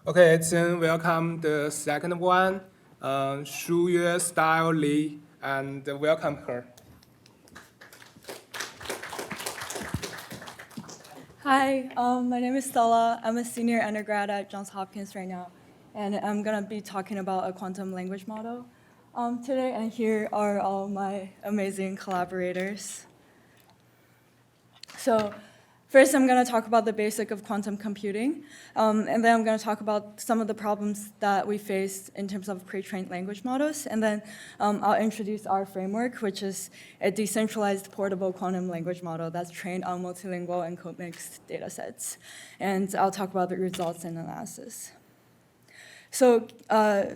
Okay, then welcome the second one, Shuyue Style Li, and welcome her. Hi, my name is Stella. I'm a senior undergrad at Johns Hopkins right now, and I'm going to be talking about a quantum language model today, and here are all my amazing collaborators. So first, I'm going to talk about the basic of quantum computing, and then I'm going to talk about some of the problems that we face in terms of pre-trained language models, and then I'll introduce our framework, which is a decentralized portable quantum language model that's trained on multilingual and code-mixed data sets. And I'll talk about the results and analysis. So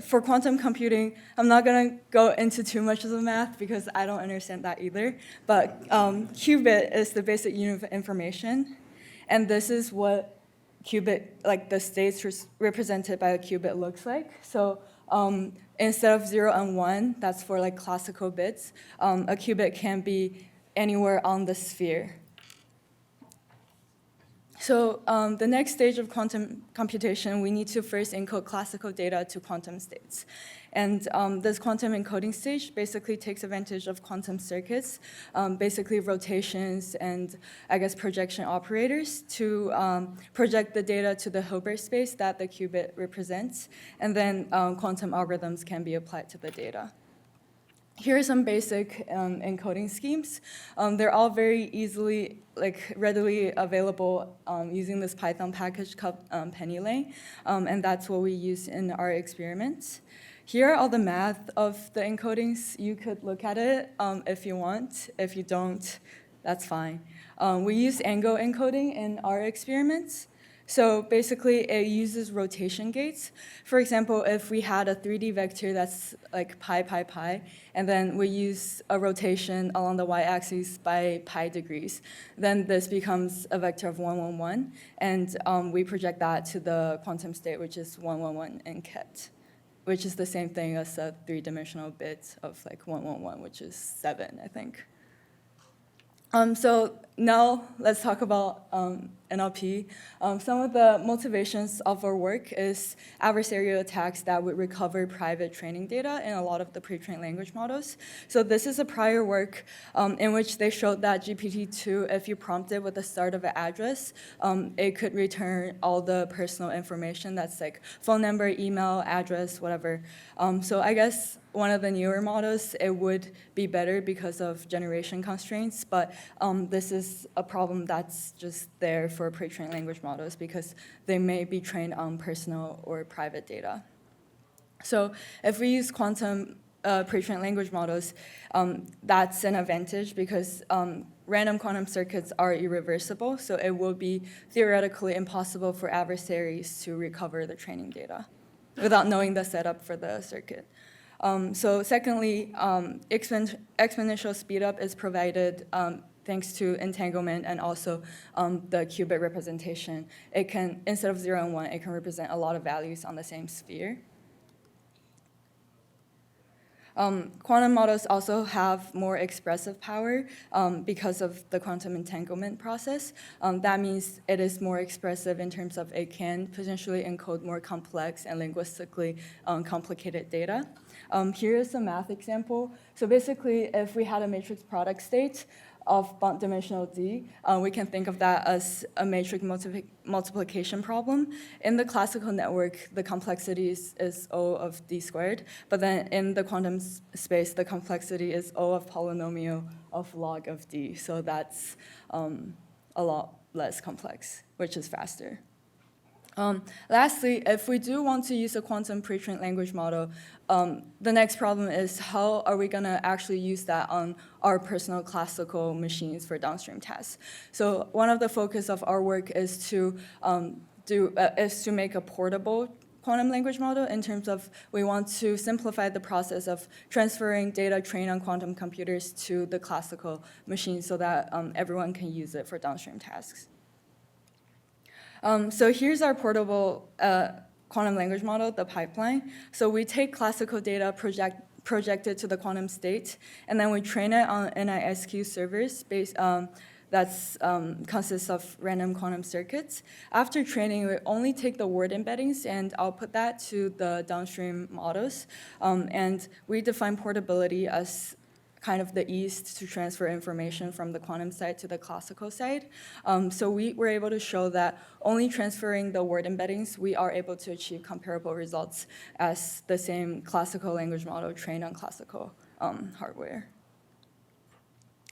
for quantum computing, I'm not going to go into too much of the math because I don't understand that either. But qubit is the basic unit of information. And this is what qubit, like the states represented by a qubit looks like. So instead of 0 and 1, that's for like classical bits, a qubit can be anywhere on the sphere. So the next stage of quantum computation, we need to first encode classical data to quantum states. And this quantum encoding stage basically takes advantage of quantum circuits, basically rotations and, I guess, projection operators to project the data to the Hilbert space that the qubit represents. And then quantum algorithms can be applied to the data. Here are some basic encoding schemes. They're all very easily, readily available using this Python package called PennyLane, and that's what we use in our experiments. Here are all the math of the encodings. You could look at it if you want. If you don't, that's fine. We use angle encoding in our experiments. So basically, it uses rotation gates. For example, if we had a 3D vector that's like pi, pi, pi, and then we use a rotation along the y-axis by pi degrees, then this becomes a vector of 1, 1, 1, and we project that to the quantum state, which is 1, 1, 1 in ket, which is the same thing as a three-dimensional bit of like 1, 1, 1, which is 7, I think. So now let's talk about NLP. Some of the motivations of our work is adversarial attacks that would recover private training data in a lot of the pre-trained language models. So this is a prior work in which they showed that GPT-2, if you prompt it with the start of an address, it could return all the personal information that's like phone number, email, address, whatever. So I guess one of the newer models, it would be better because of generation constraints, but this is a problem that's just there for pre-trained language models because they may be trained on personal or private data. So if we use quantum pre-trained language models, that's an advantage because random quantum circuits are irreversible, so it will be theoretically impossible for adversaries to recover the training data without knowing the setup for the circuit. So secondly, exponential speedup is provided thanks to entanglement and also the qubit representation. It can, instead of 0 and 1, it can represent a lot of values on the same sphere. Quantum models also have more expressive power because of the quantum entanglement process. That means it is more expressive in terms of it can potentially encode more complex and linguistically complicated data. Here is a math example. So basically, if we had a matrix product state of bond dimensional D, we can think of that as a matrix multiplication problem. In the classical network, the complexity is O of D squared, but then in the quantum space, the complexity is O of polynomial of log of D, so that's a lot less complex, which is faster. Lastly, if we do want to use a quantum pre-trained language model, the next problem is how are we going to actually use that on our personal classical machines for downstream tasks? So one of the focus of our work is to make a portable quantum language model in terms of we want to simplify the process of transferring data trained on quantum computers to the classical machines so that everyone can use it for downstream tasks. So here's our portable quantum language model, the pipeline. So we take classical data, project it to the quantum state, and then we train it on NISQ servers that's consists of random quantum circuits. After training, we only take the word embeddings and output that to the downstream models. And we define portability as kind of the ease to transfer information from the quantum side to the classical side. So we were able to show that only transferring the word embeddings, we are able to achieve comparable results as the same classical language model trained on classical hardware.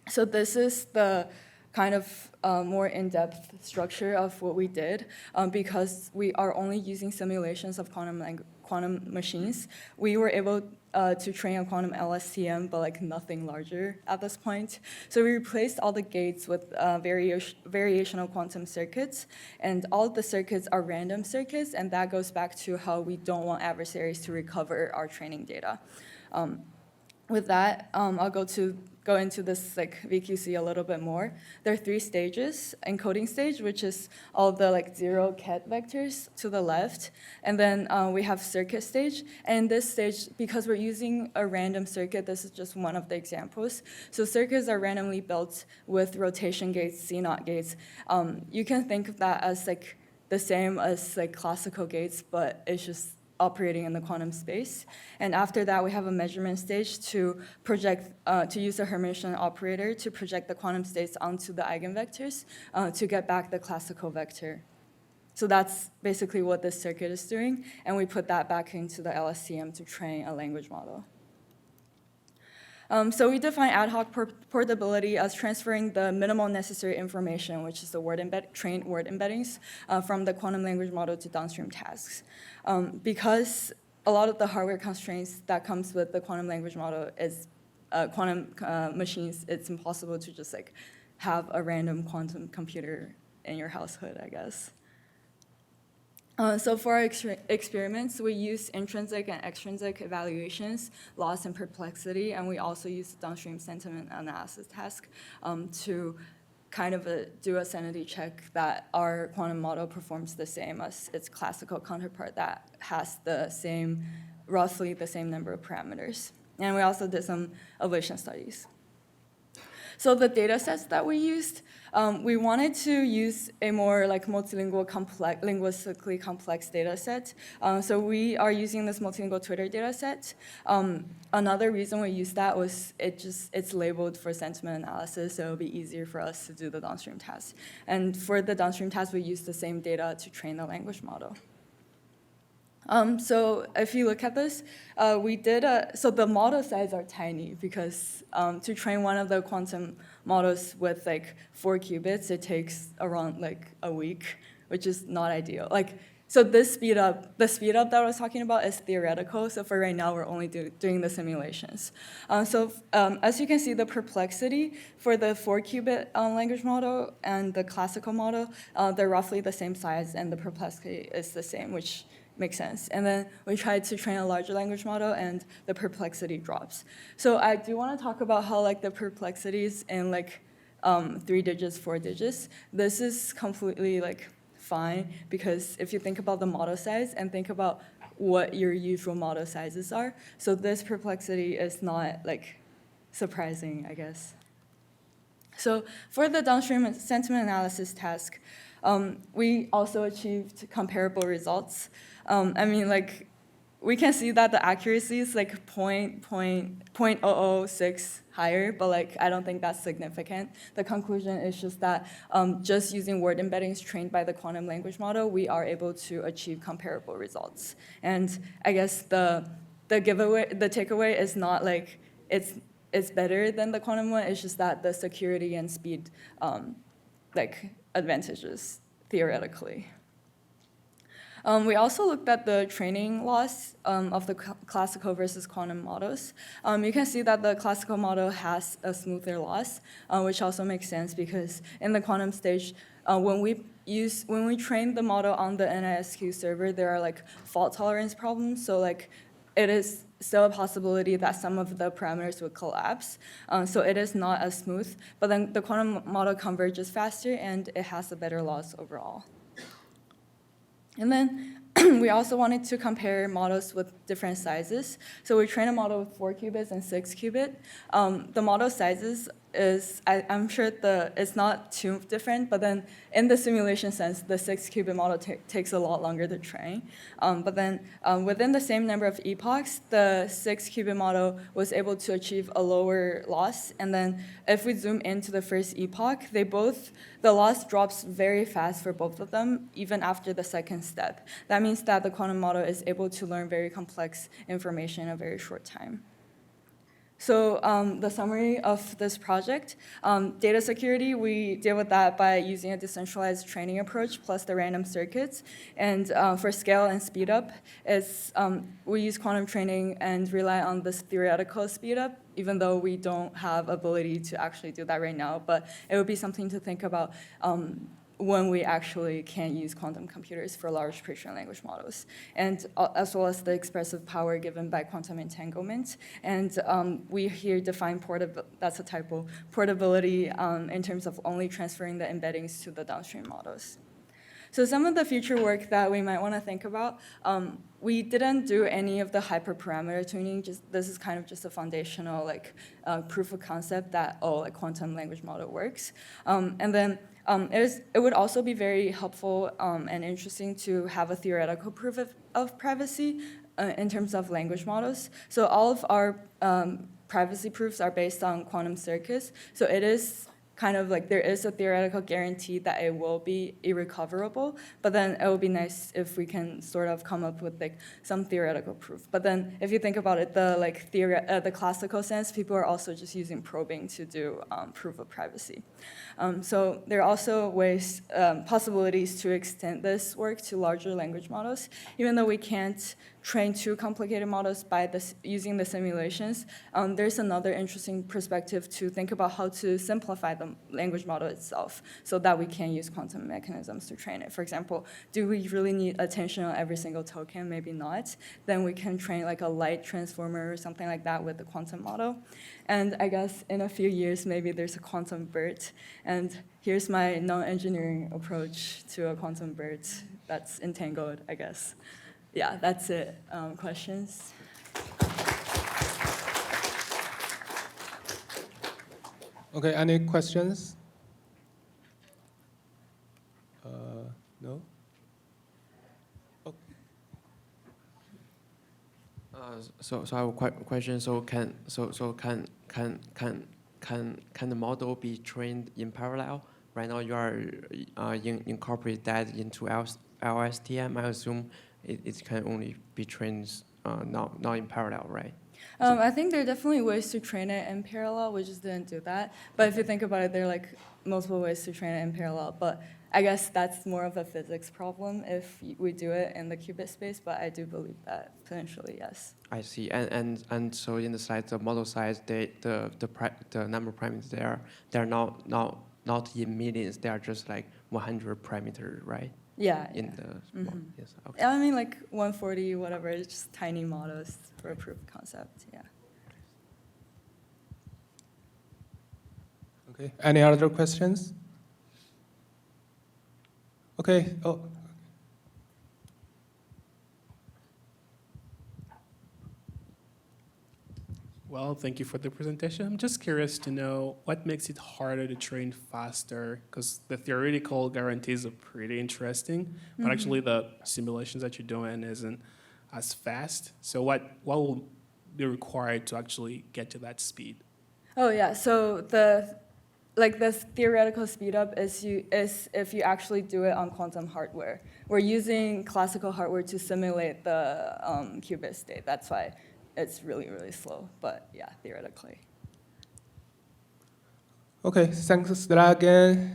So this is the kind of more in-depth structure of what we did. Because we are only using simulations of quantum machines, we were able to train a quantum LSTM, but like nothing larger at this point. So we replaced all the gates with variational quantum circuits, and all of the circuits are random circuits, and that goes back to how we don't want adversaries to recover our training data. With that, I'll go into this like VQC a little bit more. There are 3 stages: encoding stage, which is all the like 0 ket vectors to the left, and then we have circuit stage. And in this stage, because we're using a random circuit, this is just one of the examples. So circuits are randomly built with rotation gates, C0 gates. You can think of that as like the same as like classical gates, but it's just operating in the quantum space. And after that, we have a measurement stage to project, to use a Hermitian operator to project the quantum states onto the eigenvectors to get back the classical vector. So that's basically what this circuit is doing, and we put that back into the LSTM to train a language model. So we define ad hoc portability as transferring the minimal necessary information, which is the trained word embeddings, from the quantum language model to downstream tasks. Because a lot of the hardware constraints that comes with the quantum language model is quantum machines, it's impossible to just like have a random quantum computer in your household, I guess. So for our experiments, we use intrinsic and extrinsic evaluations, loss and perplexity, and we also use the downstream sentiment analysis task to kind of do a sanity check that our quantum model performs the same as its classical counterpart that has the same, roughly the same number of parameters. And we also did some ablation studies. So the data sets that we used, we wanted to use a more like multilingual, linguistically complex data set. So we are using this multilingual Twitter data set. Another reason we used that was it's labeled for sentiment analysis, so it'll be easier for us to do the downstream task. And for the downstream task, we used the same data to train the language model. So if you look at this, so the model size are tiny because to train one of the quantum models with like 4 qubits, it takes around like a week, which is not ideal. So the speed up that I was talking about is theoretical. So for right now, we're only doing the simulations. As you can see, the perplexity for the 4-qubit language model and the classical model, they're roughly the same size, and the perplexity is the same, which makes sense. And then we tried to train a larger language model, and the perplexity drops. So I do want to talk about how like the perplexities in like 3 digits, 4 digits. This is completely like fine, because if you think about the model size and think about what your usual model sizes are, so this perplexity is not like surprising, I guess. So for the downstream sentiment analysis task, we also achieved comparable results. I mean, like, we can see that the accuracy is like 0.006 higher, but like I don't think that's significant. The conclusion is just that just using word embeddings trained by the quantum language model, we are able to achieve comparable results. And I guess the takeaway is not like it's better than the quantum one. It's just that the security and speed like advantages theoretically. We also looked at the training loss of the classical versus quantum models. You can see that the classical model has a smoother loss, which also makes sense because in the quantum stage, when we train the model on the NISQ server, there are like fault tolerance problems. So like it is still a possibility that some of the parameters would collapse. So it is not as smooth, but then the quantum model converges faster and it has a better loss overall. And then we also wanted to compare models with different sizes. So we trained a model with 4 qubits and 6 qubit. The model sizes I'm sure it's not too different, but then in the simulation sense, the 6-qubit model takes a lot longer to train. But then within the same number of epochs, the 6-qubit model was able to achieve a lower loss. And then if we zoom into the first epoch, the loss drops very fast for both of them, even after the second step. That means that the quantum model is able to learn very complex information in a very short time. So the summary of this project, data security, we deal with that by using a decentralized training approach plus the random circuits. And for scale and speed up, we use quantum training and rely on this theoretical speed up, even though we don't have ability to actually do that right now. But it would be something to think about when we actually can use quantum computers for large pre-trained language models, and as well as the expressive power given by quantum entanglement. And we here define that's a typo, portability in terms of only transferring the embeddings to the downstream models. So some of the future work that we might want to think about, we didn't do any of the hyperparameter tuning. This is kind of just a foundational proof of concept that a quantum language model works. And then it would also be very helpful and interesting to have a theoretical proof of privacy in terms of language models. So all of our privacy proofs are based on quantum circuits. So it is kind of like there is a theoretical guarantee that it will be irrecoverable, but then it would be nice if we can sort of come up with some theoretical proof. But then if you think about it, the classical sense, people are also just using probing to do proof of privacy. So there are also possibilities to extend this work to larger language models, even though we can't train too complicated models by using the simulations. There's another interesting perspective to think about how to simplify the language model itself so that we can use quantum mechanisms to train it. For example, do we really need attention on every single token? Maybe not. Then we can train like a light transformer or something like that with the quantum model. And I guess in a few years, maybe there's a quantum BERT. And here's my non-engineering approach to a quantum BERT that's entangled, I guess. Yeah, that's it. Questions? Okay, any questions? No? Okay. So I have a question. So can the model be trained in parallel? Right now you are incorporate that into LSTM. I assume it can only be trained not in parallel, right? I think there are definitely ways to train it in parallel. We just didn't do that. But if you think about it, there are multiple ways to train it in parallel. But I guess that's more of a physics problem if we do it in the qubit space. But I do believe that potentially, yes. I see. And so in the size, the model size, the number of parameters they're not in millions. They are just like 100 parameters, right? Yeah. Yes. Okay. I mean, 140, whatever. It's just tiny models for a proof of concept. Yeah. Okay. Any other questions? Okay. Oh. Well, thank you for the presentation. I'm just curious to know what makes it harder to train faster, because the theoretical guarantees are pretty interesting, but actually the simulations that you're doing isn't as fast. So what will be required to actually get to that speed? Oh yeah. So the theoretical speed up is if you actually do it on quantum hardware. We're using classical hardware to simulate the qubit state. That's why it's really, really slow, but yeah, theoretically. Okay, thanks, Stella, again.